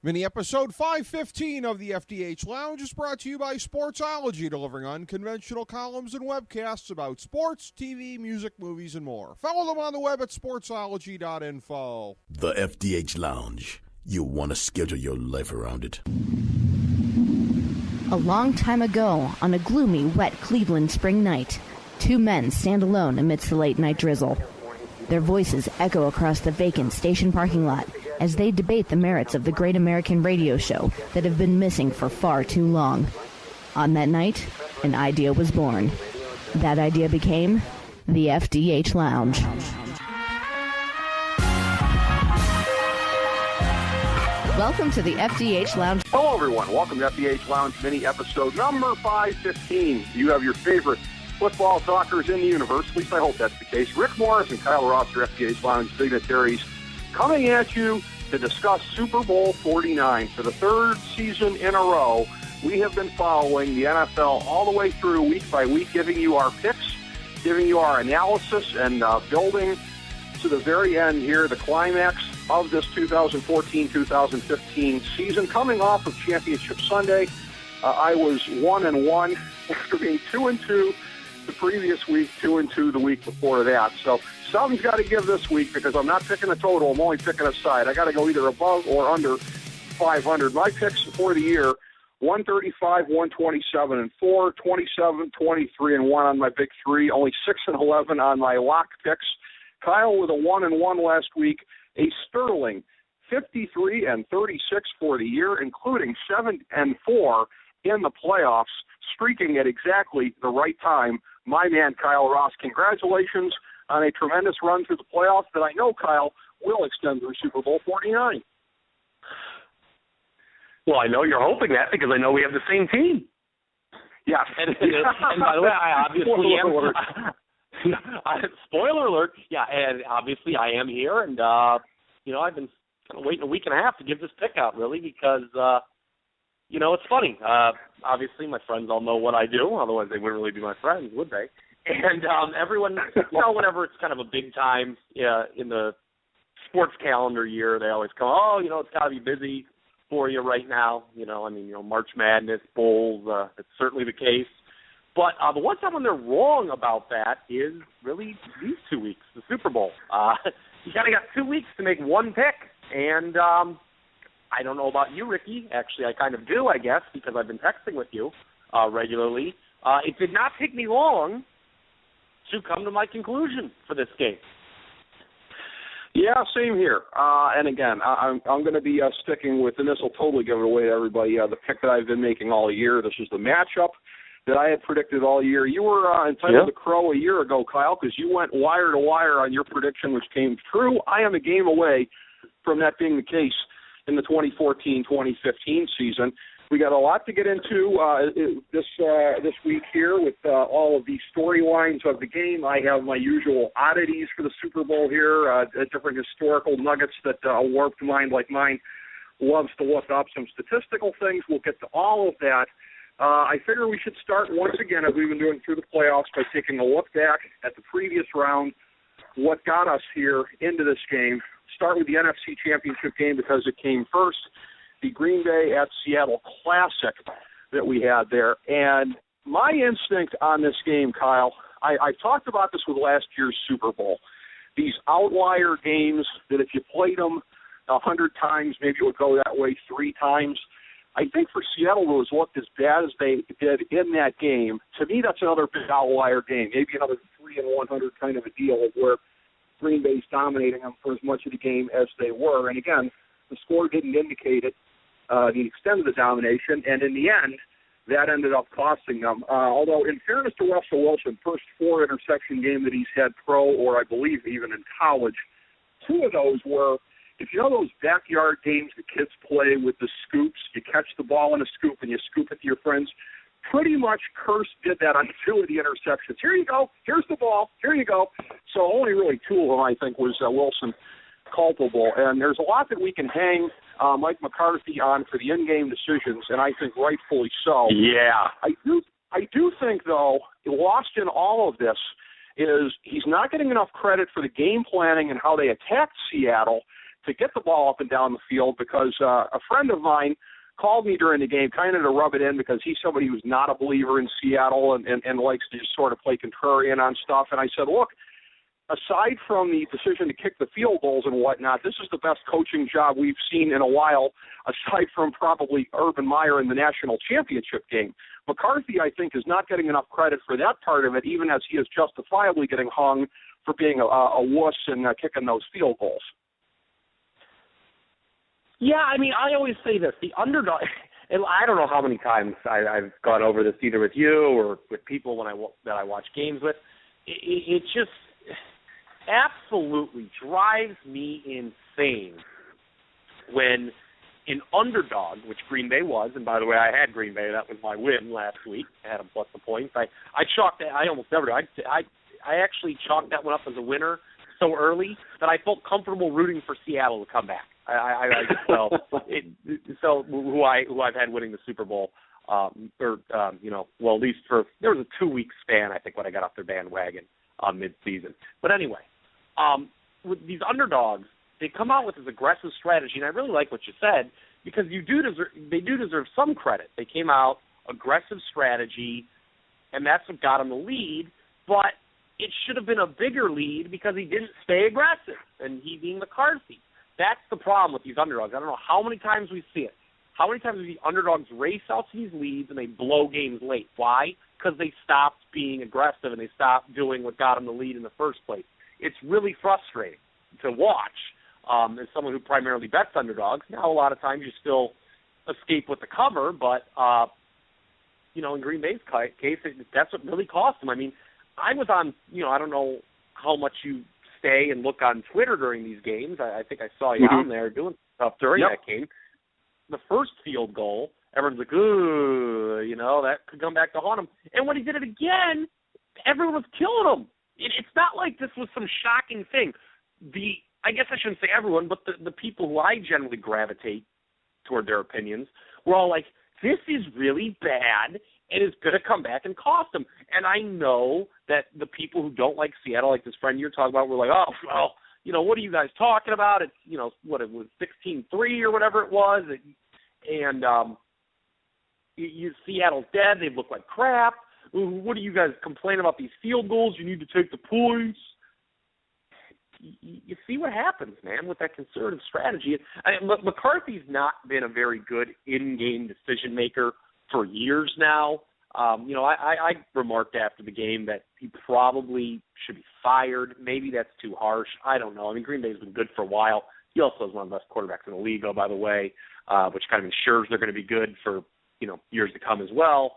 Mini episode 515 of the FDH Lounge is brought to you by Sportsology, delivering unconventional columns and webcasts about sports, TV, music, movies, and more. Follow them on the web at sportsology.info. The FDH Lounge. You want to schedule your life around it. A long time ago, on a gloomy, wet Cleveland spring night, two men stand alone amidst the late-night drizzle. Their voices echo across the vacant station parking lot as they debate the merits of the great American radio show that have been missing for far too long. On that night, an idea was born. That idea became the FDH Lounge. Welcome to the FDH Lounge. Hello, everyone. Welcome to FDH Lounge mini episode number 515. You have your favorite football talkers in the universe. At least I hope that's the case. Rick Morris and Kyle Ross, your FDH Lounge dignitaries, coming at you to discuss Super Bowl 49. For the third season in a row, we have been following the NFL all the way through week by week, giving you our picks, giving you our analysis, and building to the very end here, the climax of this 2014-2015 season. Coming off of Championship Sunday, I was 1-1 after being 2-2 the previous week, 2-2 the week before that. So something's got to give this week because I'm not picking a total. I'm only picking a side. I got to go either above or under 500. My picks for the year: 135, 127, and 4, 27, 23, and 1 on my big three. Only 6 and 11 on my lock picks. Kyle with a 1-1 last week. A sterling 53 and 36 for the year, including 7 and 4 in the playoffs, streaking at exactly the right time. My man, Kyle Ross, congratulations on a tremendous run through the playoffs that I know, Kyle, will extend through Super Bowl 49. Well, I know you're hoping that because I know we have the same team. Yes. And by the way, I obviously am. Spoiler alert. Yeah, and obviously I am here, and, I've been kind of waiting a week and a half to give this pick out, really, because, it's funny. Obviously, my friends all know what I do. Otherwise, they wouldn't really be my friends, would they? And everyone, whenever it's kind of a big time in the sports calendar year, they always come, it's got to be busy for you right now. March Madness, Bowls, it's certainly the case. But the one time when they're wrong about that is really these 2 weeks, the Super Bowl. You kind of got 2 weeks to make one pick, and I don't know about you, Ricky. Actually, I kind of do, I guess, because I've been texting with you regularly. It did not take me long to come to my conclusion for this game. Yeah, same here. And again, I'm going to be sticking with, and this will totally give it away to everybody, the pick that I've been making all year. This is the matchup that I had predicted all year. You were entitled to crow a year ago, Kyle, because you went wire to wire on your prediction, which came true. I am a game away from that being the case in the 2014-2015 season. We got a lot to get into this week here with all of the storylines of the game. I have my usual oddities for the Super Bowl here, different historical nuggets that a warped mind like mine loves to look up, some statistical things. We'll get to all of that. I figure we should start once again, as we've been doing through the playoffs, by taking a look back at the previous round, what got us here into this game. Start with the NFC Championship game because it came first, the Green Bay at Seattle Classic that we had there. And my instinct on this game, Kyle, I talked about this with last year's Super Bowl. These outlier games that if you played them 100 times, maybe it would go that way 3 times. I think for Seattle, it was looked as bad as they did in that game. To me, that's another big outlier game, maybe another 3-100 kind of a deal of where Green Bay's dominating them for as much of the game as they were. And again, the score didn't indicate it, the extent of the domination, and in the end, that ended up costing them. Although, in fairness to Russell Wilson, first 4 interception game that he's had pro, or I believe even in college, 2 of those were, if you know those backyard games the kids play with the scoops, you catch the ball in a scoop and you scoop it to your friends, pretty much Curse did that on 2 of the interceptions. Here you go. Here's the ball. Here you go. So only really 2 of them, I think, was Wilson culpable. And there's a lot that we can hang Mike McCarthy on for the in-game decisions, and I think rightfully so. Yeah. I do think, though, lost in all of this is he's not getting enough credit for the game planning and how they attacked Seattle. to get the ball up and down the field, because a friend of mine called me during the game kind of to rub it in, because he's somebody who's not a believer in Seattle and likes to just sort of play contrarian on stuff. And I said, look, aside from the decision to kick the field goals and whatnot, this is the best coaching job we've seen in a while, aside from probably Urban Meyer in the national championship game. McCarthy, I think, is not getting enough credit for that part of it, even as he is justifiably getting hung for being a wuss and kicking those field goals. Yeah, I mean, I always say this. The underdog, and I don't know how many times I've gone over this either with you or with people that I watch games with. It just absolutely drives me insane when an underdog, which Green Bay was, and by the way, I had Green Bay. That was my win last week. I had them plus the points. I chalked that. I almost never do. I actually chalked that one up as a winner so early that I felt comfortable rooting for Seattle to come back. So who I've had winning the Super Bowl, at least for, there was a 2-week span, I think, when I got off their bandwagon mid-season. But anyway, with these underdogs, they come out with this aggressive strategy, and I really like what you said, because they do deserve some credit. They came out, aggressive strategy, and that's what got them the lead, but it should have been a bigger lead because he didn't stay aggressive, and he being McCarthy. That's the problem with these underdogs. I don't know how many times we see it. How many times do the underdogs race out to these leads and they blow games late? Why? Because they stopped being aggressive and they stopped doing what got them the lead in the first place. It's really frustrating to watch as someone who primarily bets underdogs. Now, a lot of times you still escape with the cover, but, in Green Bay's case, that's what really cost them. I mean, I was on, I don't know how much you stay and look on Twitter during these games. I think I saw you on there doing stuff during that game. The first field goal, everyone's like, ooh, that could come back to haunt him. And when he did it again, everyone was killing him. It's not like this was some shocking thing. I guess I shouldn't say everyone, but the people who I generally gravitate toward their opinions were all like, this is really bad, and it's going to come back and cost them. And I know that the people who don't like Seattle, like this friend you're talking about, were like, oh, well, what are you guys talking about? It's, what it was, 16-3 or whatever it was. And Seattle's dead. They look like crap. What are you guys complaining about these field goals? You need to take the points. You see what happens, man, with that conservative strategy. McCarthy's not been a very good in-game decision maker for years now. I remarked after the game that he probably should be fired. Maybe that's too harsh. I don't know. I mean, Green Bay's been good for a while. He also is one of the best quarterbacks in the league, by the way, which kind of ensures they're going to be good for years to come as well.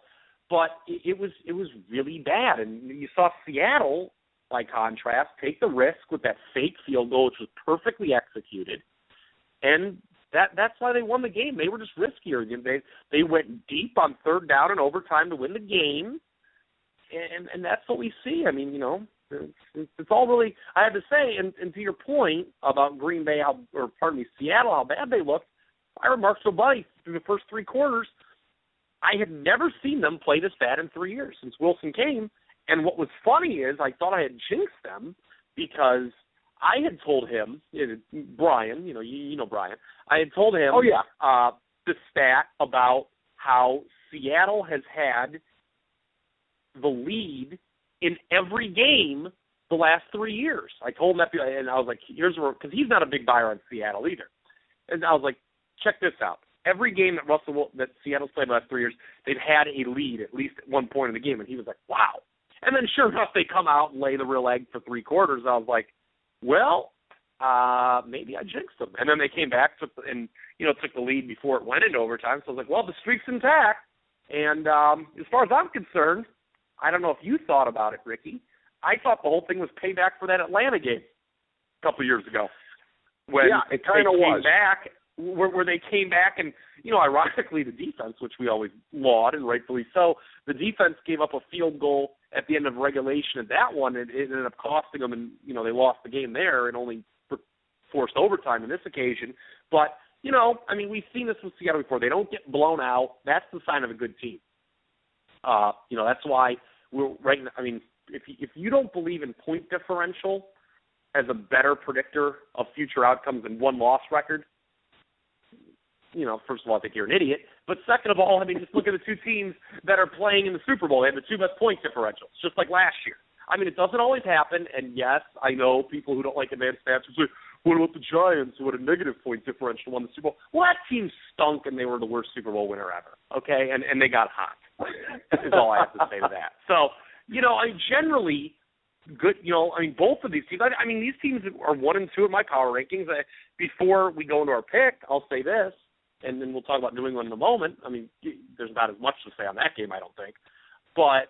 But it was really bad, and you saw Seattle, by contrast, take the risk with that fake field goal, which was perfectly executed, and that's why they won the game. They were just riskier. They went deep on third down and overtime to win the game, and that's what we see. I mean, it's all really, I have to say, and to your point about Green Bay, Seattle, how bad they looked, I remarked to a buddy through the first 3 quarters, I had never seen them play this bad in 3 years since Wilson came. And what was funny is I thought I had jinxed them because I had told him, Brian, you know Brian, I had told him the stat about how Seattle has had the lead in every game the last 3 years. I told him that, and I was like, here's where, because he's not a big buyer on Seattle either. And I was like, check this out. Every game that Seattle's played the last 3 years, they've had a lead at least at one point in the game. And he was like, wow. And then sure enough, they come out and lay the real egg for 3 quarters. I was like, well, maybe I jinxed them. And then they came back took the lead before it went into overtime. So I was like, well, the streak's intact. And as far as I'm concerned, I don't know if you thought about it, Ricky. I thought the whole thing was payback for that Atlanta game a couple years ago. When it kind of was. Where they came back and, ironically, the defense, which we always laud, and rightfully so, the defense gave up a field goal at the end of regulation at that one. It ended up costing them, and, they lost the game there and only forced overtime in this occasion. But, we've seen this with Seattle before. They don't get blown out. That's the sign of a good team. That's why we're right now. I mean, if you don't believe in point differential, as a better predictor of future outcomes than one-loss record, first of all, I think you're an idiot. But second of all, just look at the two teams that are playing in the Super Bowl. They have the two best point differentials, just like last year. It doesn't always happen, and yes, I know people who don't like advanced stats who say, what about the Giants who had a negative point differential won the Super Bowl? Well, that team stunk, and they were the worst Super Bowl winner ever, okay? And they got hot, is all I have to say to that. So, generally good, both of these teams, these teams are 1 and 2 in my power rankings. Before we go into our pick, I'll say this, and then we'll talk about New England in a moment. There's not as much to say on that game, I don't think. But,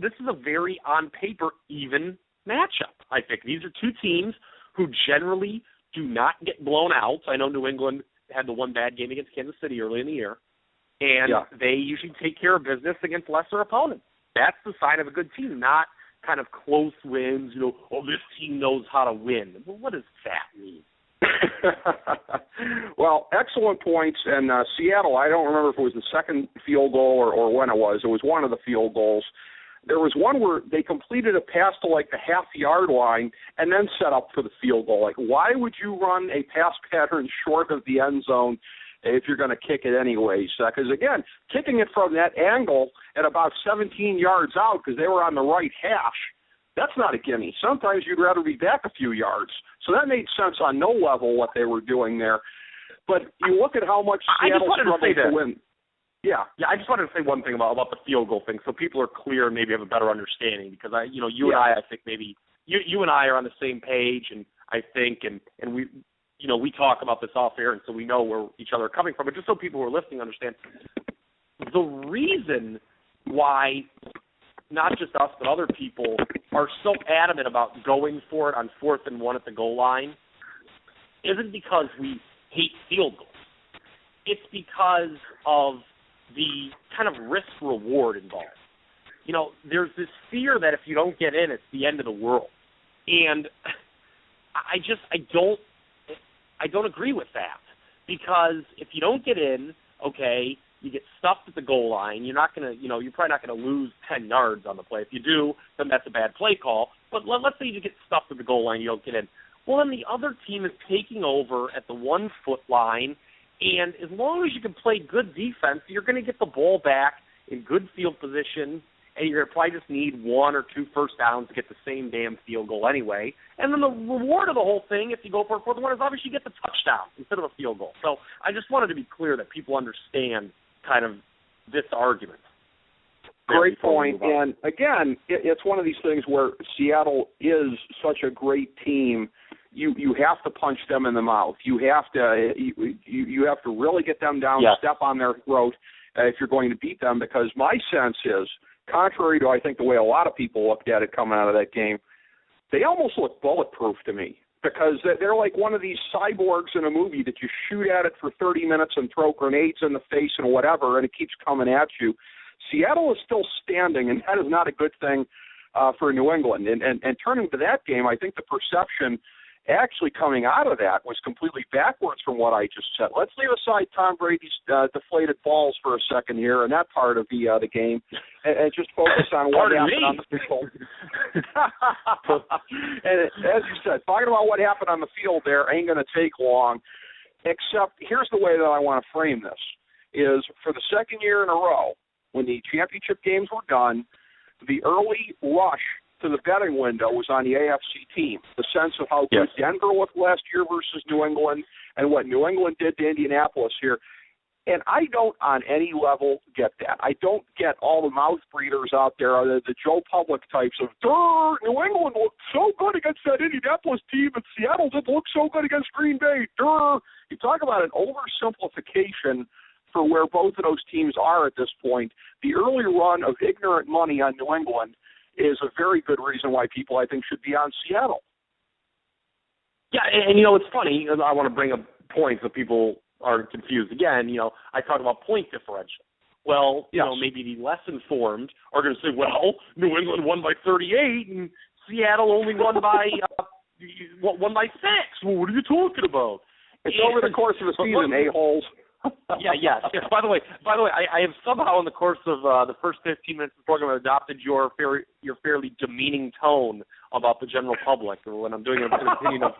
this is a very, on paper, even matchup, I think. These are two teams who generally do not get blown out. I know New England had the one bad game against Kansas City early in the year, and they usually take care of business against lesser opponents. That's the sign of a good team, not kind of close wins, this team knows how to win. Well, what does that mean? Well, excellent points. And Seattle, I don't remember if it was the second field goal or when it was. It was one of the field goals. There was one where they completed a pass to like the half-yard line and then set up for the field goal. Like, why would you run a pass pattern short of the end zone if you're going to kick it anyways? Because, again, kicking it from that angle at about 17 yards out because they were on the right hash, that's not a gimme. Sometimes you'd rather be back a few yards. So that made sense on no level what they were doing there. But you look at how much Seattle struggled to win. Yeah, I just wanted to say one thing about the field goal thing, so people are clear and maybe have a better understanding. Because you and I think maybe you and I are on the same page, and I think, and we, we talk about this off air, and so we know where each other are coming from. But just so people who are listening understand, the reason why not just us but other people are so adamant about going for it on 4th and 1 at the goal line isn't because we hate field goals. It's because of the kind of risk-reward involved. There's this fear that if you don't get in, it's the end of the world. And I don't agree with that. Because if you don't get in, okay, you get stuffed at the goal line. You're not going to, you're probably not going to lose 10 yards on the play. If you do, then that's a bad play call. But let's say you get stuffed at the goal line, you don't get in. Well, then the other team is taking over at the 1-foot line. And as long as you can play good defense, you're going to get the ball back in good field position, and you're going to probably just need 1 or 2 first downs to get the same damn field goal anyway. And then the reward of the whole thing, if you go for a 4th one, is obviously you get the touchdown instead of a field goal. So I just wanted to be clear that people understand kind of this argument. Great point. And, again, it's one of these things where Seattle is such a great team. You have to punch them in the mouth. You have to really get them down, step on their throat if you're going to beat them. Because my sense is, contrary to I think the way a lot of people looked at it coming out of that game, they almost look bulletproof to me. Because they're like one of these cyborgs in a movie that you shoot at it for 30 minutes and throw grenades in the face and whatever, and it keeps coming at you. Seattle is still standing, and that is not a good thing for New England. And turning to that game, I think the perception actually coming out of that was completely backwards from what I just said. Let's leave aside Tom Brady's deflated balls for a second here and that part of the game, and just focus on what happened on the field. And as you said, talking about what happened on the field there ain't going to take long, except here's the way that I want to frame this, is for the second year in a row, when the championship games were done, the early rush to the betting window was on the AFC team. The sense of how good Denver looked last year versus New England and what New England did to Indianapolis here. And I don't on any level get that. I don't get all the mouth breathers out there, the Joe Public types of, New England looked so good against that Indianapolis team, and Seattle didn't look so good against Green Bay. You talk about an oversimplification for where both of those teams are at this point. The early run of ignorant money on New England is a very good reason why people, I think, should be on Seattle. Yeah, and it's funny. I want to bring up points so people aren't confused. Again, I talk about point differential. Well, maybe the less informed are going to say, well, New England won by 38 and Seattle only won by 6. Well, what are you talking about? It's over the course of a season, a-holes. Yes. By the way, I have somehow in the course of the first 15 minutes of the program adopted your fairly demeaning tone about the general public when I'm doing an opinion of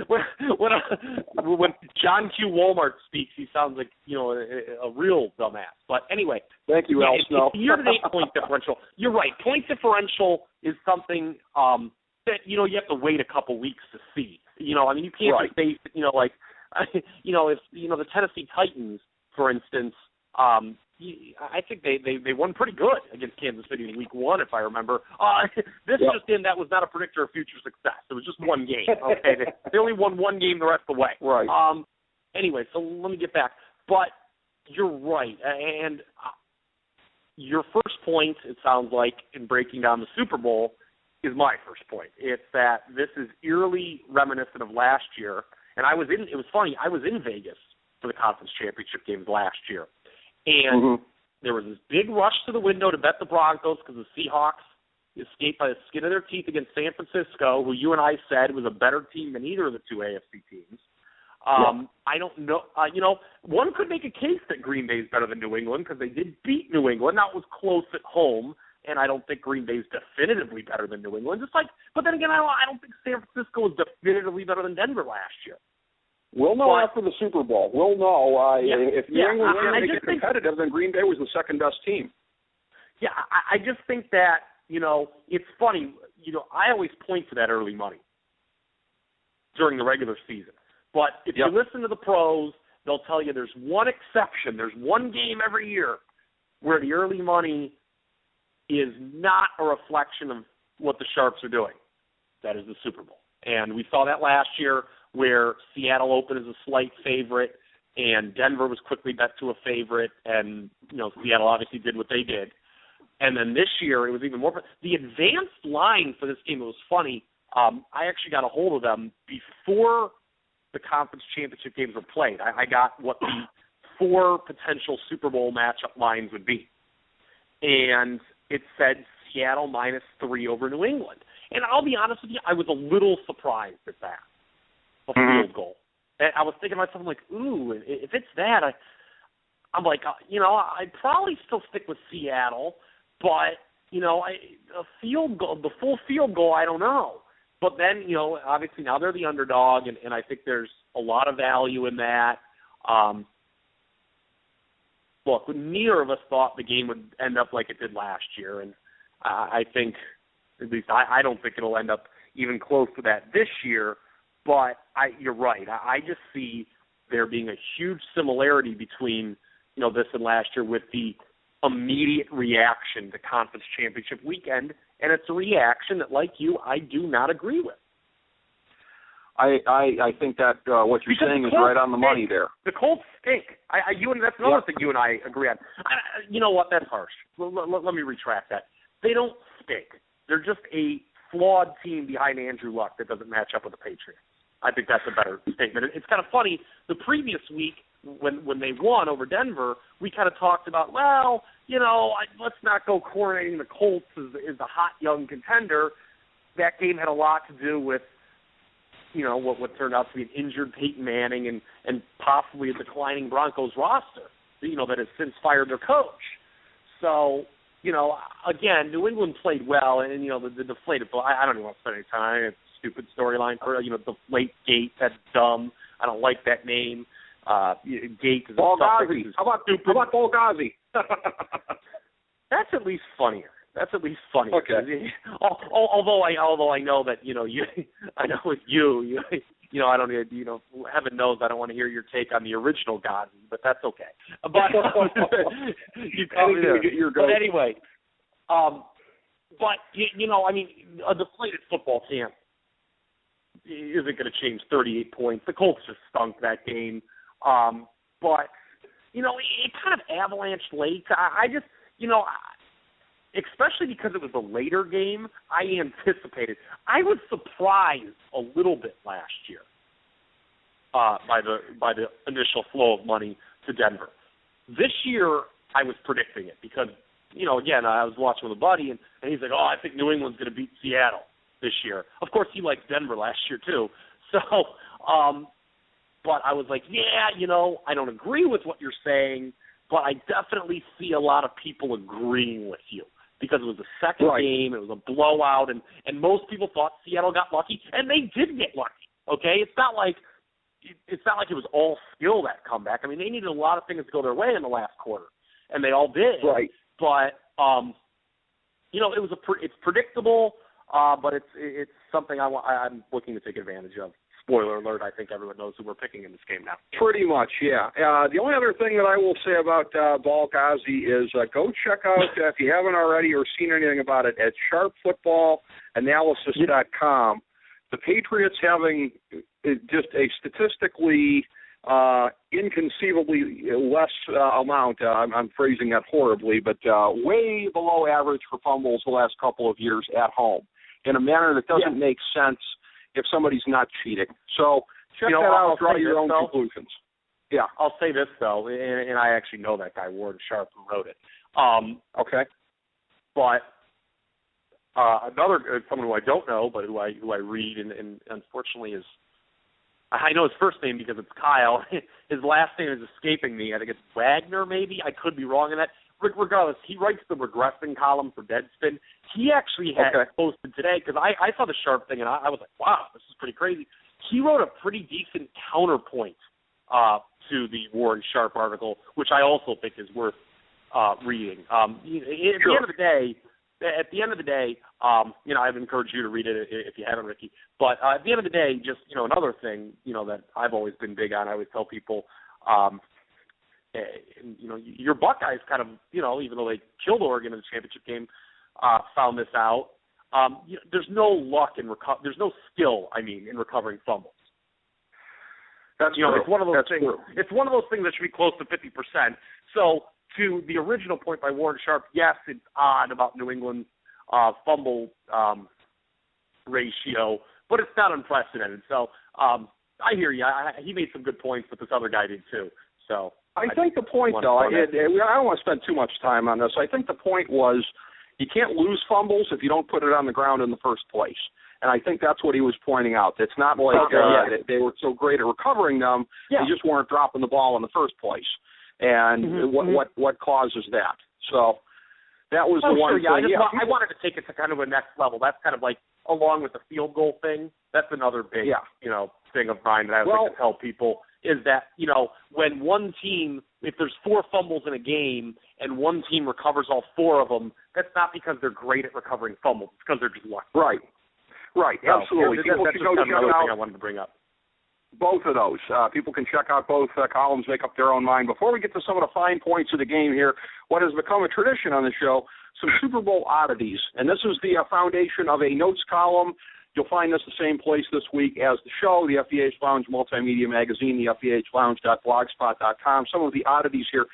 when John Q. Walmart speaks, he sounds like a real dumbass. But anyway, thank you, Al Snow. Year-to-date point differential. You're right. Point differential is something that you have to wait a couple weeks to see. You can't just base it, if the Tennessee Titans, for instance, I think they won pretty good against Kansas City in Week 1, if I remember. That was not a predictor of future success. It was just one game. Okay, they only won one game the rest of the way. Right. Anyway, so let me get back. But you're right, and your first point, it sounds like, in breaking down the Super Bowl, is my first point. It's that this is eerily reminiscent of last year. And it was funny, I was in Vegas for the conference championship games last year. And there was this big rush to the window to bet the Broncos because the Seahawks escaped by the skin of their teeth against San Francisco, who you and I said was a better team than either of the two AFC teams. I don't know. One could make a case that Green Bay is better than New England because they did beat New England. Now, it was close at home. And I don't think Green Bay is definitively better than New England. But then again, I don't think San Francisco was definitively better than Denver last year. We'll know after the Super Bowl. We'll know. If New England wanted to get competitive, then Green Bay was the second-best team. Yeah, I just think that, it's funny. I always point to that early money during the regular season. But if you listen to the pros, they'll tell you there's one exception. There's one game every year where the early money is not a reflection of what the Sharps are doing. That is the Super Bowl. And we saw that last year where Seattle opened as a slight favorite and Denver was quickly bet to a favorite, and Seattle obviously did what they did. And then this year it was even more. The advanced line for this game, it was funny. I actually got a hold of them before the conference championship games were played. I got what the 4 potential Super Bowl matchup lines would be. And it said Seattle -3 over New England. And I'll be honest with you, I was a little surprised at that, a field goal. And I was thinking to myself, I'm like, ooh, if it's that, I'm like, I'd probably still stick with Seattle, but, a field goal, the full field goal, I don't know. But then, obviously now they're the underdog, and I think there's a lot of value in that. Look, neither of us thought the game would end up like it did last year, and I think, at least I don't think it'll end up even close to that this year, but you're right. I just see there being a huge similarity between, this and last year with the immediate reaction to conference championship weekend, and it's a reaction that, like you, I do not agree with. I think that what you're saying is right on the money there. The Colts stink. That's another thing you and I agree on. You know what? That's harsh. Let me retract that. They don't stink. They're just a flawed team behind Andrew Luck that doesn't match up with the Patriots. I think that's a better statement. It's kind of funny. The previous week, when they won over Denver, we kind of talked about, let's not go coronating the Colts as a hot young contender. That game had a lot to do with what turned out to be an injured Peyton Manning and possibly a declining Broncos roster, that has since fired their coach. So, again, New England played well, and, the deflated, I don't even want to spend any time. It's a stupid storyline for, deflate gate. That's dumb. I don't like that name. Gate is Ballghazi. How about Ballghazi? That's at least funnier. Okay. Although I know that I know with you, I don't heaven knows I don't want to hear your take on the original Ghazi, but that's okay. But but anyway, a deflated football camp isn't going to change 38 points. The Colts just stunk that game, but it kind of avalanched late. I just especially because it was a later game, I anticipated. I was surprised a little bit last year by the initial flow of money to Denver. This year, I was predicting it because, again, I was watching with a buddy, and he's like, I think New England's going to beat Seattle this year. Of course, he liked Denver last year, too. So, but I was like, yeah, I don't agree with what you're saying, but I definitely see a lot of people agreeing with you because it was the second game, it was a blowout, and most people thought Seattle got lucky, and they did get lucky. Okay, it's not like it was all skill, that comeback. I mean, they needed a lot of things to go their way in the last quarter, and they all did. Right. But it's predictable, but it's something I'm looking to take advantage of. Spoiler alert, I think everyone knows who we're picking in this game now. Pretty much, yeah. The only other thing that I will say about Balgazi is go check out, if you haven't already or seen anything about it, at sharpfootballanalysis.com. The Patriots having just a statistically inconceivably less amount, I'm phrasing that horribly, but way below average for fumbles the last couple of years at home in a manner that doesn't make sense if somebody's not cheating. So check that out, draw your own conclusions. Yeah. I'll say this, though, and I actually know that guy, Warren Sharp, who wrote it. Okay. But another someone who I don't know, but who I read, and unfortunately is, I know his first name because it's Kyle. His last name is escaping me. I think it's Wagner, maybe. I could be wrong in that. Regardless, he writes the regressing column for Deadspin. He actually had posted today, because I saw the Sharp thing, and I was like, wow, this is pretty crazy. He wrote a pretty decent counterpoint to the Warren Sharp article, which I also think is worth reading. At the end of the day, I've encouraged you to read it if you haven't, Ricky. But at the end of the day, just another thing that I've always been big on. I always tell people, your Buckeyes kind of, even though they killed Oregon in the championship game, found this out. There's no luck in there's no skill, in recovering fumbles. That's true. It's one of those things. It's one of those things that should be close to 50%. So, to the original point by Warren Sharp, yes, it's odd about New England's fumble ratio, but it's not unprecedented. So I hear you. He made some good points, but this other guy did too. So I think the point, though, I don't want to spend too much time on this. I think the point was you can't lose fumbles if you don't put it on the ground in the first place. And I think that's what he was pointing out. It's not like they were so great at recovering them, they just weren't dropping the ball in the first place. And what causes that? So that was the one thing. I wanted to take it to kind of a next level. That's kind of like, along with the field goal thing, that's another big thing of mine that I like to tell people is that, when one team, if there's 4 fumbles in a game and one team recovers all 4 of them, that's not because they're great at recovering fumbles. It's because they're just lucky. Right. Absolutely. That's just another thing I wanted to bring up. Both of those. People can check out both columns, make up their own mind. Before we get to some of the fine points of the game here, what has become a tradition on the show, some Super Bowl oddities. And this is the foundation of a notes column. You'll find this the same place this week as the show, the FDH Lounge Multimedia Magazine, the FDHLounge.blogspot.com. Some of the oddities here.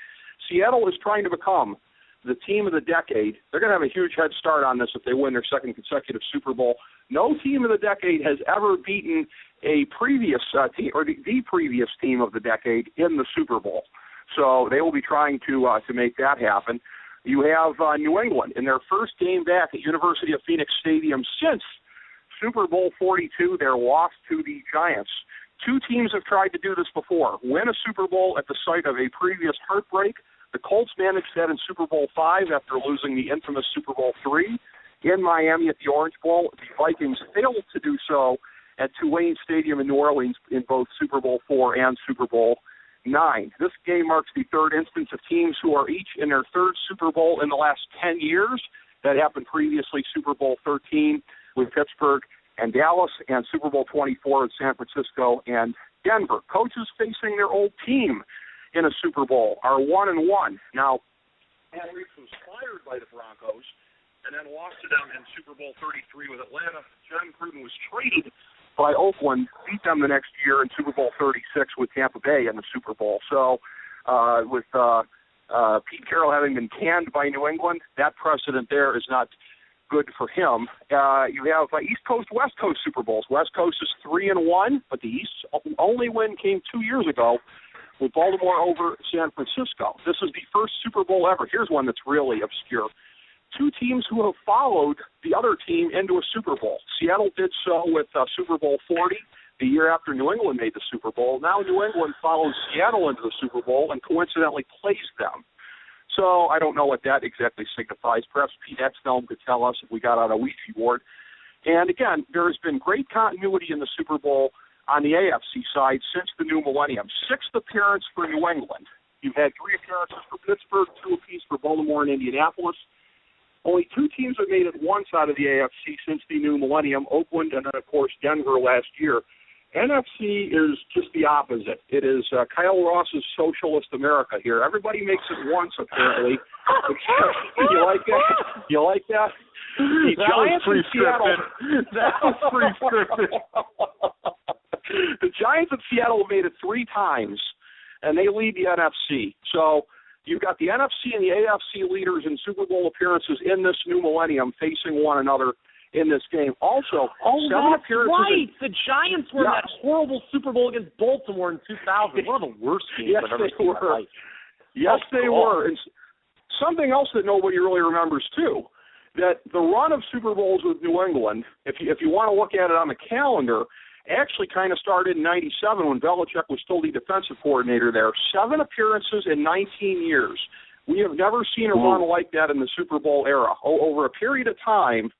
Seattle is trying to become the team of the decade. They're going to have a huge head start on this if they win their second consecutive Super Bowl. No team of the decade has ever beaten a previous team or the previous team of the decade in the Super Bowl. So they will be trying to make that happen. You have New England in their first game back at University of Phoenix Stadium since Super Bowl 42, their loss to the Giants. 2 teams have tried to do this before, win a Super Bowl at the site of a previous heartbreak. The Colts managed that in Super Bowl 5 after losing the infamous Super Bowl 3 in Miami at the Orange Bowl. The Vikings failed to do so at Tulane Stadium in New Orleans in both Super Bowl 4 and Super Bowl 9. This game marks the 3rd instance of teams who are each in their 3rd Super Bowl in the last 10 years. That happened previously, Super Bowl 13 with Pittsburgh and Dallas, and Super Bowl 24 in San Francisco and Denver. Coaches facing their old team in a Super Bowl are 1-1. Now, Matt Reeves was fired by the Broncos and then lost to them in Super Bowl 33 with Atlanta. John Gruden was traded by Oakland, beat them the next year in Super Bowl 36 with Tampa Bay in the Super Bowl. So with Pete Carroll having been canned by New England, that precedent there is not good for him. You have East Coast, West Coast Super Bowls. West Coast is 3-1, but the East's only win came 2 years ago with Baltimore over San Francisco. This is the first Super Bowl ever. Here's one that's really obscure. 2 teams who have followed the other team into a Super Bowl. Seattle did so with Super Bowl 40. the year after New England made the Super Bowl. Now New England follows Seattle into the Super Bowl and coincidentally plays them. So I don't know what that exactly signifies. Perhaps Pete Exnelm could tell us if we got on a Ouija board. And again, there has been great continuity in the Super Bowl on the AFC side since the new millennium. 6th appearance for New England. You've had 3 appearances for Pittsburgh, 2 apiece for Baltimore and Indianapolis. Only 2 teams have made it once out of the AFC since the new millennium, Oakland and then, of course, Denver last year. NFC is just the opposite. It is Kyle Ross's socialist America here. Everybody makes it once, apparently. You like that? You like that? The Giants in Seattle. That was pretty scripted. The Giants in Seattle made it 3 times, and they lead the NFC. So you've got the NFC and the AFC leaders in Super Bowl appearances in this new millennium facing one another in this game. Also, 7 appearances. Right. The Giants were in that horrible Super Bowl against Baltimore in 2000. One of the worst games I've ever seen in my life. Yes, they were. And something else that nobody really remembers, too, that the run of Super Bowls with New England, if you want to look at it on the calendar, actually kind of started in 97 when Belichick was still the defensive coordinator there. 7 appearances in 19 years. We have never seen a run like that in the Super Bowl era. Over a period of time,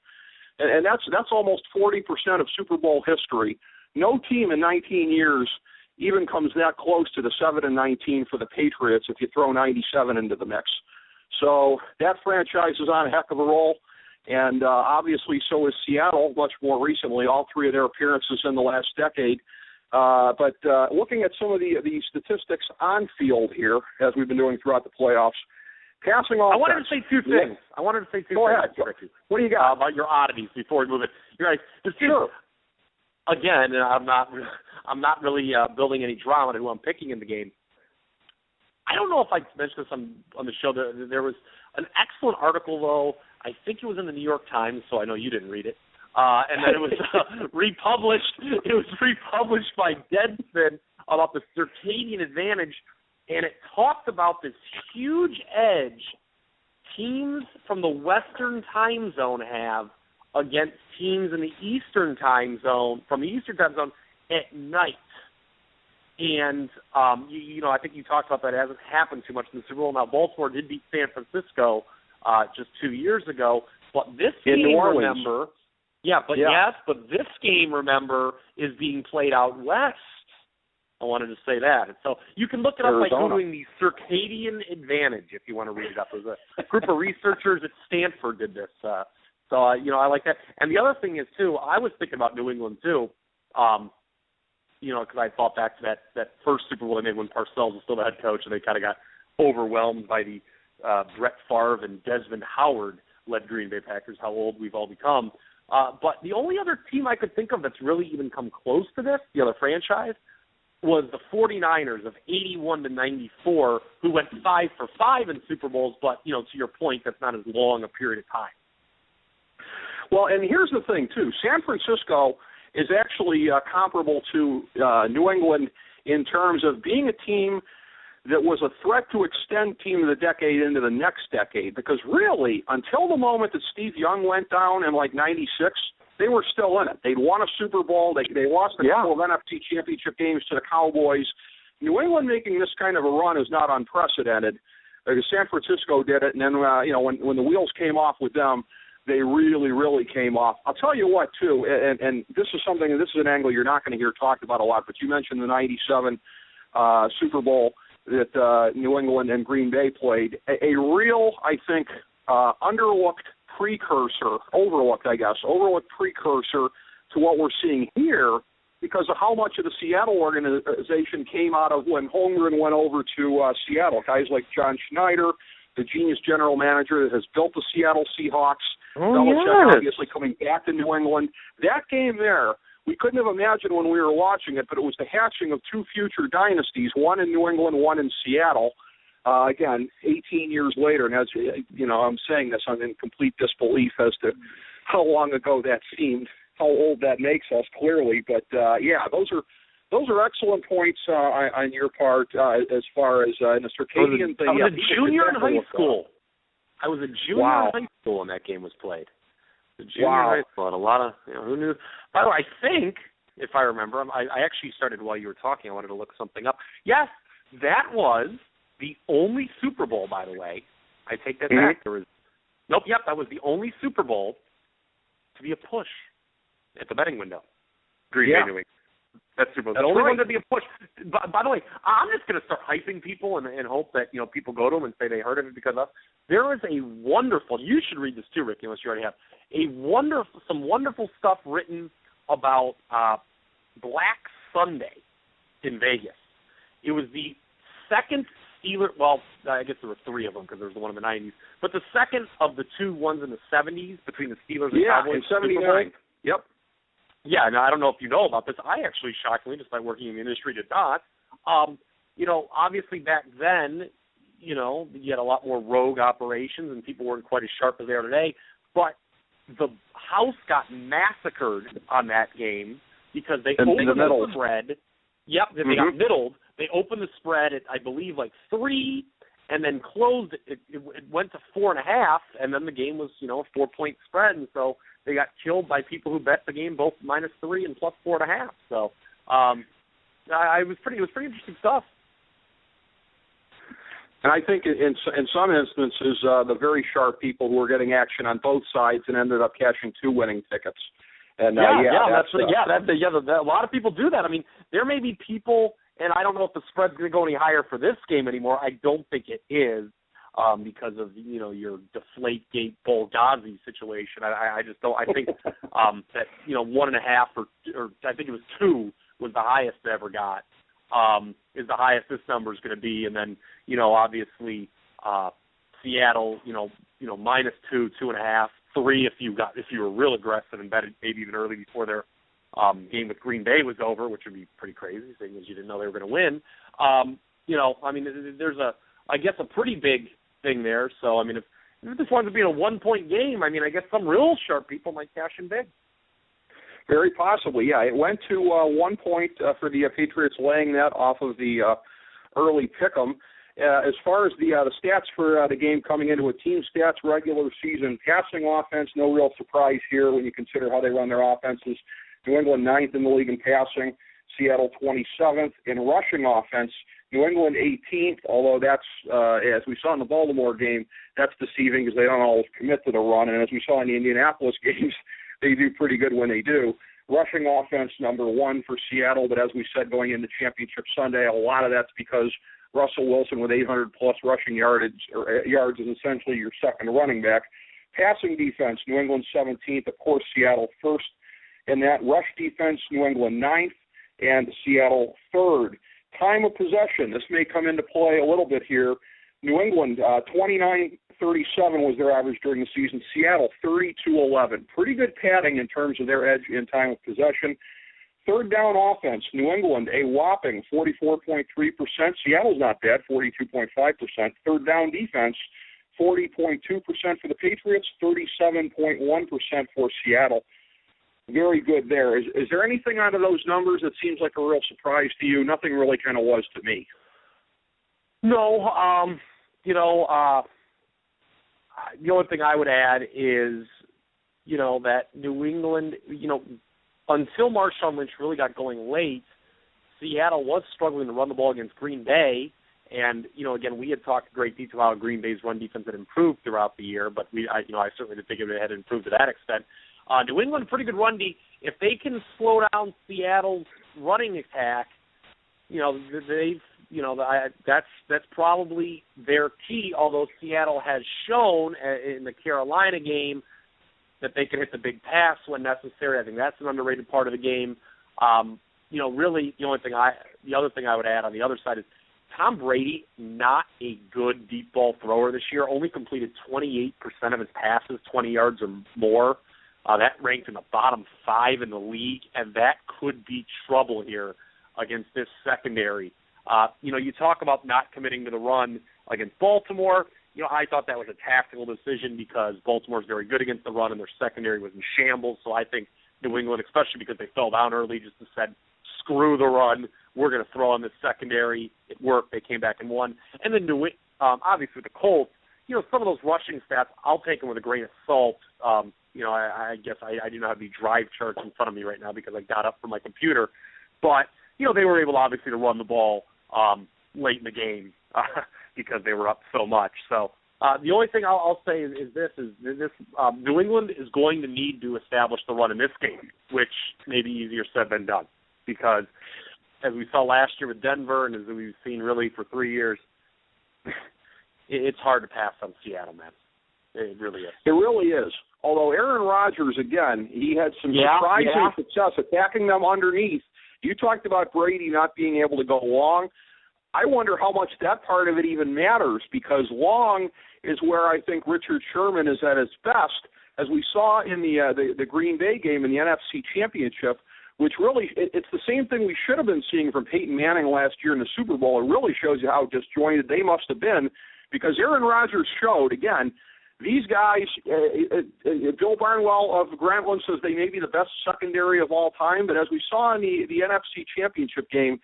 and that's almost 40% of Super Bowl history. No team in 19 years even comes that close to the 7-19 for the Patriots if you throw 97 into the mix. So that franchise is on a heck of a roll, and obviously so is Seattle much more recently, all 3 of their appearances in the last decade. But looking at some of the statistics on field here, as we've been doing throughout the playoffs, passing offense. I wanted to say 2 things. Go ahead. What do you got? About your oddities before we move it. You're right. Sure. Again, and I'm not really building any drama to who I'm picking in the game. I don't know if I mentioned this on the show. There was an excellent article, though. I think it was in the New York Times, so I know you didn't read it. And then it was republished. It was republished by Deadspin about the circadian advantage, and it talked about this huge edge teams from the Western time zone have against teams in the Eastern time zone, from the Eastern time zone at night. And, I think you talked about that. It hasn't happened too much in the Super Bowl. Now, Baltimore did beat San Francisco just 2 years ago. But this game, remember, but this game, remember, is being played out west. I wanted to say that. And so you can look it up by Googling the circadian advantage if you want to read it up. There's a group of researchers at Stanford did this. So I like that. And the other thing is, too, I was thinking about New England, too, because I thought back to that first Super Bowl they made when Parcells was still the head coach, and they kind of got overwhelmed by the Brett Favre and Desmond Howard-led Green Bay Packers, how old we've all become. But the only other team I could think of that's really even come close to this, the other franchise, was the 49ers of 81-94, who went 5 for 5 in Super Bowls, but, to your point, that's not as long a period of time. Well, and here's the thing, too. San Francisco is actually comparable to New England in terms of being a team that was a threat to extend Team of the Decade into the next decade, because really, until the moment that Steve Young went down in, 96, they were still in it. They'd won a Super Bowl. They lost a couple of NFC championship games to the Cowboys. New England making this kind of a run is not unprecedented, because San Francisco did it, and then when the wheels came off with them, they really, really came off. I'll tell you what, too, and this is an angle you're not going to hear talked about a lot, but you mentioned the 97 Super Bowl that New England and Green Bay played. A real, I think, overlooked precursor to what we're seeing here, because of how much of the Seattle organization came out of when Holmgren went over to Seattle. Guys like John Schneider, the genius general manager that has built the Seattle Seahawks. Belichick obviously coming back to New England. That game there, we couldn't have imagined when we were watching it, but it was the hatching of 2 future dynasties, one in New England, one in Seattle. Again, 18 years later, and as I'm saying this, I'm in complete disbelief as to how long ago that seemed, how old that makes us, clearly. But those are excellent points on your part as far as in the circadian thing. I was a junior in high school. I was a junior in high school when that game was played. The junior in high school, and a lot of who knew. By the way, I think if I remember. I actually started while you were talking. I wanted to look something up. Yes, that was the only Super Bowl, by the way. I take that back. That was the only Super Bowl to be a push at the betting window. Green Bay, New England. That's Super Bowl. The only one to be a push. By the way, I'm just going to start hyping people and hope that people go to them and say they heard of it because of us. There is a wonderful. You should read this too, Ricky, unless you already have. Some wonderful stuff written about Black Sunday in Vegas. It was the second Steelers. Well, I guess there were three of them because there was the one in the 90s. But the second of the two ones in the 70s between the Steelers and Cowboys. Yeah, in 79. Yep. Yeah, now I don't know if you know about this. I actually, shockingly, just by working in the industry, did not. Obviously back then, you had a lot more rogue operations and people weren't quite as sharp as they are today. But the house got massacred on that game because they opened the spread. Yep, they got middled. They opened the spread at, I believe, 3, and then closed it. It went to 4.5, and then the game was, a 4-point spread, and so they got killed by people who bet the game both -3 and +4.5. So, it was pretty interesting stuff. And I think in some instances, the very sharp people who were getting action on both sides and ended up cashing 2 winning tickets. And a lot of people do that. I mean, there may be people, and I don't know if the spread's going to go any higher for this game anymore. I don't think it is because of your Deflategate Bulgazi situation. I just don't. I think that 1.5 or I think it was 2 was the highest they ever got. Is the highest this number is going to be, and then obviously Seattle -2, 2.5, 3 if you were real aggressive and betted maybe even early before their game with Green Bay was over, which would be pretty crazy, seeing as you didn't know they were going to win. There's a pretty big thing there. So if this winds up being a 1-point game, I guess some real sharp people might cash in big. Very possibly, yeah. It went to 1 point for the Patriots laying that off of the early pick'em. As far as the stats for the game coming into a team stats regular season, passing offense, no real surprise here when you consider how they run their offenses. New England 9th in the league in passing, Seattle 27th. In rushing offense, New England 18th, although that's, as we saw in the Baltimore game, that's deceiving because they don't always commit to the run. And as we saw in the Indianapolis games, they do pretty good when they do. Rushing offense, number 1 for Seattle, but as we said going into Championship Sunday, a lot of that's because Russell Wilson with 800-plus rushing yards is essentially your second running back. Passing defense, New England 17th, of course, Seattle 1st. In that rush defense, New England 9th and Seattle 3rd. Time of possession, this may come into play a little bit here. New England, 29-37 was their average during the season. Seattle, 30-11. Pretty good padding in terms of their edge in time of possession. Third down offense, New England, a whopping 44.3%. Seattle's not bad, 42.5%. Third down defense, 40.2% for the Patriots, 37.1% for Seattle. Very good there. Is there anything out of those numbers that seems like a real surprise to you? Nothing really kind of was to me. No, the only thing I would add is, that New England, until Marshawn Lynch really got going late, Seattle was struggling to run the ball against Green Bay. And, again, we had talked in great detail how Green Bay's run defense had improved throughout the year, but I certainly didn't think it had improved to that extent. New England, pretty good run D. If they can slow down Seattle's running attack, that's probably their key. Although Seattle has shown in the Carolina game that they can hit the big pass when necessary. I think that's an underrated part of the game. Really, the other thing I would add on the other side is Tom Brady, not a good deep ball thrower this year. Only completed 28% of his passes, 20 yards or more. That ranked in the bottom 5 in the league, and that could be trouble here against this secondary. You talk about not committing to the run against Baltimore. I thought that was a tactical decision because Baltimore's very good against the run, and their secondary was in shambles. So I think New England, especially because they fell down early, just said, screw the run. We're going to throw on this secondary. It worked. They came back and won. And then obviously with the Colts, some of those rushing stats, I'll take them with a grain of salt. I guess I do not have the drive charts in front of me right now because I got up from my computer. But, they were able, obviously, to run the ball late in the game because they were up so much. So the only thing I'll say is this New England is going to need to establish the run in this game, which may be easier said than done. Because as we saw last year with Denver and as we've seen really for 3 years, it's hard to pass on Seattle, man. It really is. It really is. Although Aaron Rodgers, again, he had some surprising success attacking them underneath. You talked about Brady not being able to go long. I wonder how much that part of it even matters, because long is where I think Richard Sherman is at his best, as we saw in the Green Bay game in the NFC Championship, which really, it's the same thing we should have been seeing from Peyton Manning last year in the Super Bowl. It really shows you how disjointed they must have been, because Aaron Rodgers showed, again, these guys, Bill Barnwell of Grantland says they may be the best secondary of all time, but as we saw in the NFC Championship game,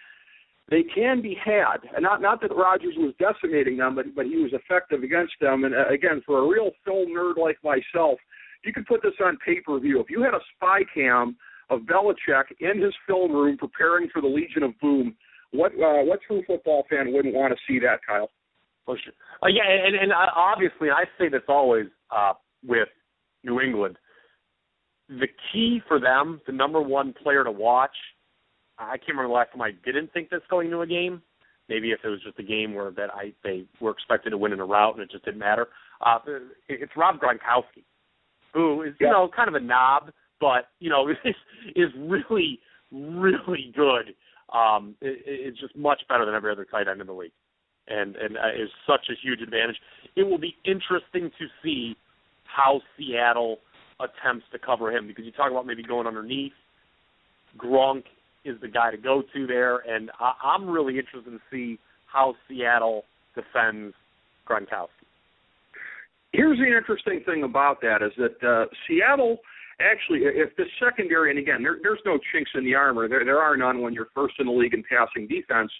they can be had. And not that Rodgers was decimating them, but he was effective against them. And again, for a real film nerd like myself, you could put this on pay-per-view. If you had a spy cam of Belichick in his film room preparing for the Legion of Boom, what true football fan wouldn't want to see that, Kyle? Oh, sure. And obviously, I say this always with New England. The key for them, the number one player to watch, I can't remember the last time I didn't think this going into a game. Maybe if it was just a game where they were expected to win in a rout and it just didn't matter. It's Rob Gronkowski, who is kind of a knob, but is really, really good. It's just much better than every other tight end in the league. And is such a huge advantage. It will be interesting to see how Seattle attempts to cover him, because you talk about maybe going underneath. Gronk is the guy to go to there, and I'm really interested to see how Seattle defends Gronkowski. Here's the interesting thing about that is that Seattle actually, if the secondary, and again, there's no chinks in the armor. There are none when you're first in the league in passing defense.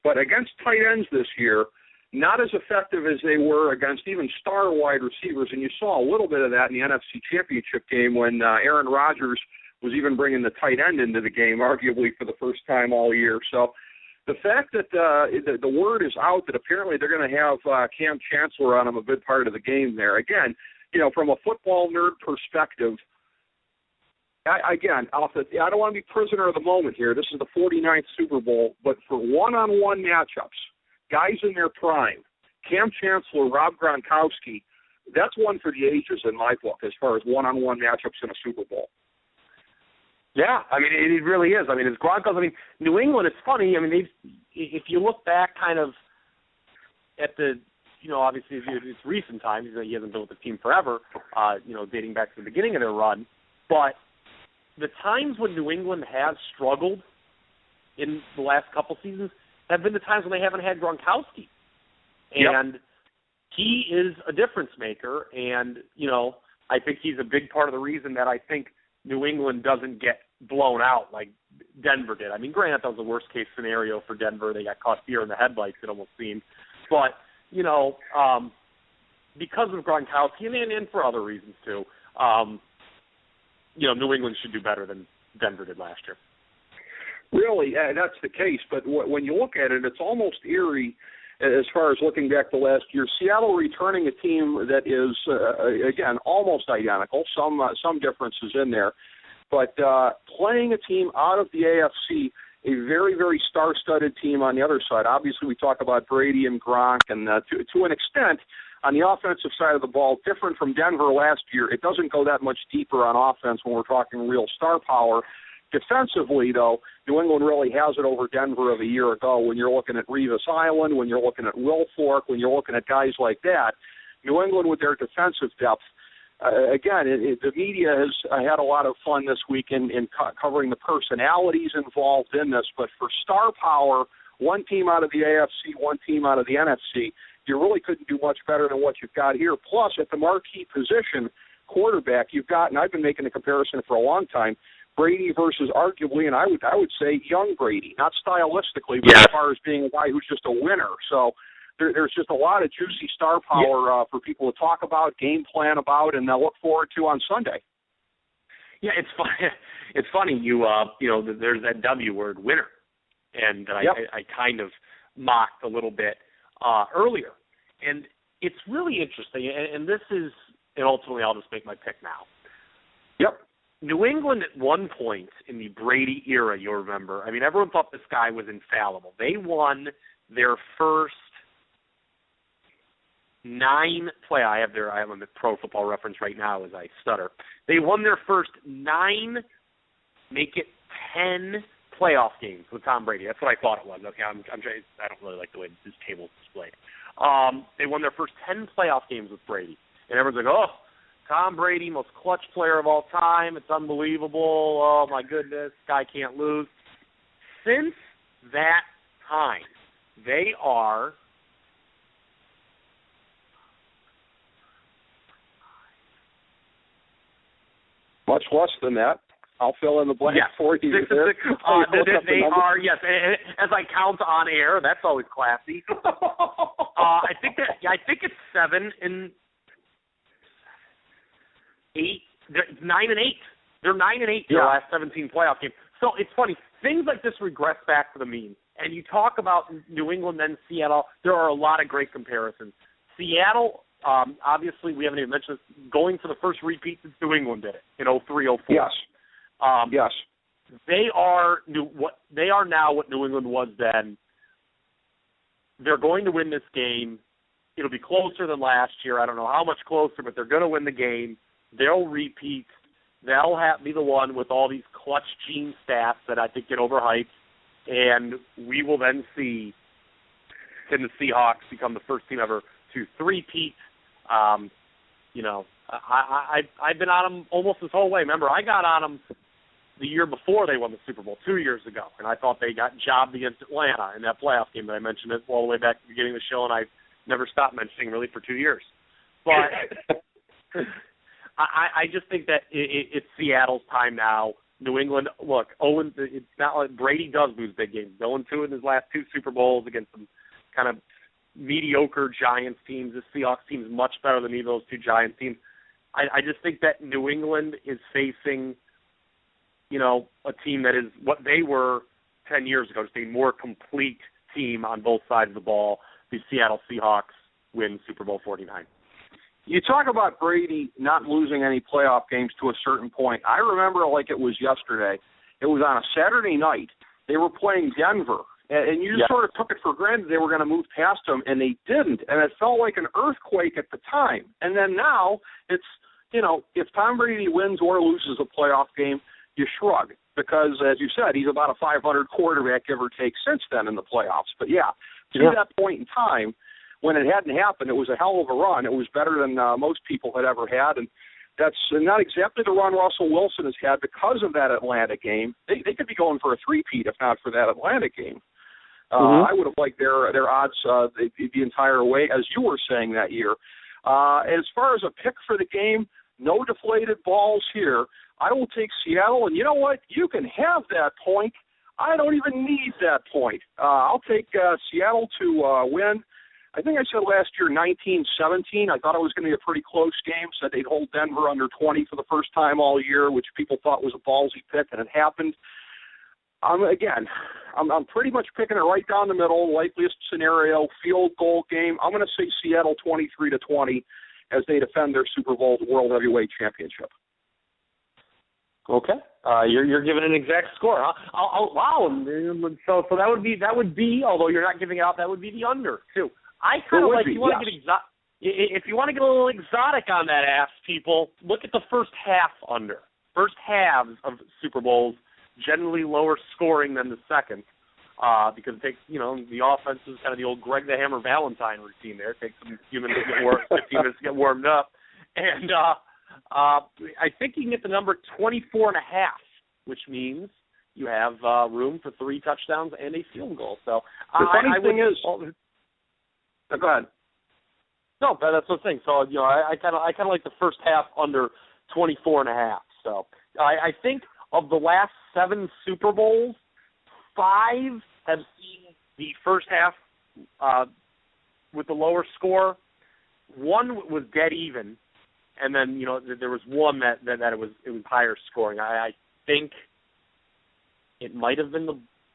But against tight ends this year, not as effective as they were against even star wide receivers. And you saw a little bit of that in the NFC Championship game when Aaron Rodgers was even bringing the tight end into the game, arguably for the first time all year. So the fact that the word is out that apparently they're going to have Cam Chancellor on him a good part of the game there. Again, from a football nerd perspective, I don't want to be prisoner of the moment here. This is the 49th Super Bowl, but for one-on-one matchups, guys in their prime, Cam Chancellor, Rob Gronkowski, that's one for the ages in my book as far as one-on-one matchups in a Super Bowl. Yeah, it really is. It's Gronkowski. New England, it's funny. If you look back kind of at the, obviously it's recent times, he hasn't been with the team forever, dating back to the beginning of their run, but the times when New England has struggled in the last couple seasons have been the times when they haven't had Gronkowski. And he is a difference maker, and, I think he's a big part of the reason that I think New England doesn't get blown out like Denver did. Granted, that was the worst-case scenario for Denver. They got caught deer in the headlights, it almost seemed. But, because of Gronkowski, and for other reasons too, New England should do better than Denver did last year. Really, that's the case. But when you look at it, it's almost eerie as far as looking back to last year. Seattle returning a team that is, again, almost identical, some differences in there. But playing a team out of the AFC, a very, very star-studded team on the other side. Obviously, we talk about Brady and Gronk, and to an extent, on the offensive side of the ball, different from Denver last year. It doesn't go that much deeper on offense when we're talking real star power. Defensively, though, New England really has it over Denver of a year ago. When you're looking at Revis Island, when you're looking at Will Fork, when you're looking at guys like that, New England with their defensive depth, the media has had a lot of fun this week in covering the personalities involved in this. But for star power, one team out of the AFC, one team out of the NFC, you really couldn't do much better than what you've got here. Plus, at the marquee position, quarterback, you've got, and I've been making a comparison for a long time, Brady versus arguably, and I would say young Brady, not stylistically, but as far as being a guy who's just a winner. So there's just a lot of juicy star power for people to talk about, game plan about, and look forward to on Sunday. Yeah, it's funny. It's funny. You know, there's that W word, winner, and I kind of mocked a little bit earlier, and it's really interesting. And this is, and ultimately, I'll just make my pick now. Yep. New England at one point in the Brady era, you'll remember, I mean, everyone thought this guy was infallible. They won their first 9 play. I have them at Pro Football Reference right now as I stutter. They won their first 9, make it 10 playoff games with Tom Brady. That's what I thought it was. Okay, I don't really like the way this table's displayed. They won their first 10 playoff games with Brady, and everyone's like, "Oh, Tom Brady, most clutch player of all time. It's unbelievable. Oh, my goodness, guy can't lose." Since that time, they are much less than that. I'll fill in the blank for you. They are, yes. As I count on air, that's always classy. I think it's 7 and 8. 9 and 8. They're 9 and 8 in their last 17 playoff games. So it's funny. Things like this regress back to the mean. And you talk about New England and Seattle. There are a lot of great comparisons. Seattle, obviously, we haven't even mentioned this, going for the first repeat since New England did it in 03-04. Yes. Yes. They are now what New England was then. They're going to win this game. It'll be closer than last year. I don't know how much closer, but they're going to win the game. They'll repeat. They'll be the one with all these clutch gene stats that I think get overhyped, and we will then see can the Seahawks become the first team ever to three-peat. You know, I've been on them almost this whole way. Remember, I got on them the year before they won the Super Bowl 2 years ago, and I thought they got jobbed against Atlanta in that playoff game that I mentioned it all the way back at the beginning of the show, and I've never stopped mentioning really for 2 years. But I just think that it's Seattle's time now. New England, look, it's not like Brady does lose big games. 0-2 in his last 2 Super Bowls against some kind of mediocre Giants teams. This Seahawks team is much better than either of those 2 Giants teams. I just think that New England is facing, you know, a team that is what they were 10 years ago, just a more complete team on both sides of the ball. The Seattle Seahawks win Super Bowl 49. You talk about Brady not losing any playoff games to a certain point. I remember like it was yesterday. It was on a Saturday night. They were playing Denver, and you just sort of took it for granted they were going to move past them, and they didn't. And it felt like an earthquake at the time. And then now it's, you know, if Tom Brady wins or loses a playoff game, you shrug. Because, as you said, he's about a 500 quarterback, give or take, since then in the playoffs. But, to that point in time, when it hadn't happened, it was a hell of a run. It was better than most people had ever had, and that's not exactly the run Russell Wilson has had because of that Atlanta game. They could be going for a three-peat if not for that Atlanta game. I would have liked their odds the entire way, as you were saying that year. As far as a pick for the game, no deflated balls here. I will take Seattle, and you know what? You can have that point. I don't even need that point. I'll take Seattle to win. I think I said last year 19-17. I thought it was going to be a pretty close game. Said they'd hold Denver under 20 for the first time all year, which people thought was a ballsy pick, and it happened. I'm pretty much picking it right down the middle, likeliest scenario, field goal game. I'm going to say Seattle 23-20 as they defend their Super Bowl World Heavyweight Championship. Okay, you're giving an exact score, huh? Wow. So that would be, although you're not giving it out, that would be the under too. I kind of like, if you want to get a little exotic on that ass, people, look at the first half under. First halves of Super Bowls generally lower scoring than the second, because it takes, you know, the offense is kind of the old Greg the Hammer Valentine routine there. It takes some 15 minutes to get warmed up. And I think you can get the number 24.5, which means you have room for 3 touchdowns and a field goal. So the funny thing is, go ahead. No, that's the thing. So, you know, I kind of like the first half under 24.5. So I think of the last 7 Super Bowls, 5 have seen the first half with the lower score. One was dead even, and then there was one that it was higher scoring. I think it might have been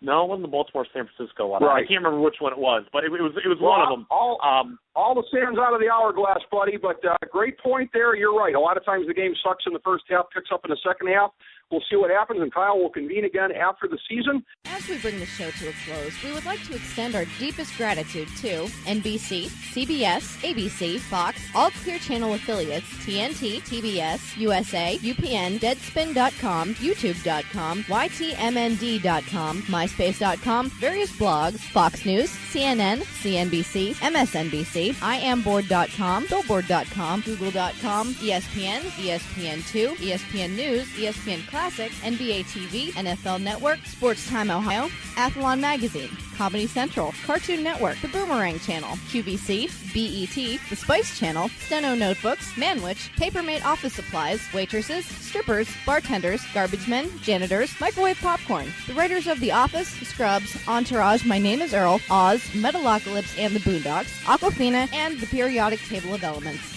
it wasn't the Baltimore San Francisco one. Right. I can't remember which one it was, but it was one of them. All the sand's out of the hourglass, buddy. But great point there. You're right. A lot of times the game sucks in the first half, picks up in the second half. We'll see what happens, and Kyle will convene again after the season. As we bring the show to a close, we would like to extend our deepest gratitude to NBC, CBS, ABC, Fox, all Clear Channel affiliates, TNT, TBS, USA, UPN, Deadspin.com, YouTube.com, YTMND.com, MySpace.com, various blogs, Fox News, CNN, CNBC, MSNBC, IamBoard.com, Billboard.com, Google.com, ESPN, ESPN2, ESPN News, ESPN Classic, NBA TV, NFL Network, Sports Time Ohio, Athlon Magazine, Comedy Central, Cartoon Network, The Boomerang Channel, QVC, BET, The Spice Channel, Steno Notebooks, Manwich, Papermate Office Supplies, waitresses, strippers, bartenders, garbage men, janitors, microwave popcorn, the writers of The Office, Scrubs, Entourage, My Name is Earl, Oz, Metalocalypse and the Boondocks, Aquafina, and the Periodic Table of Elements.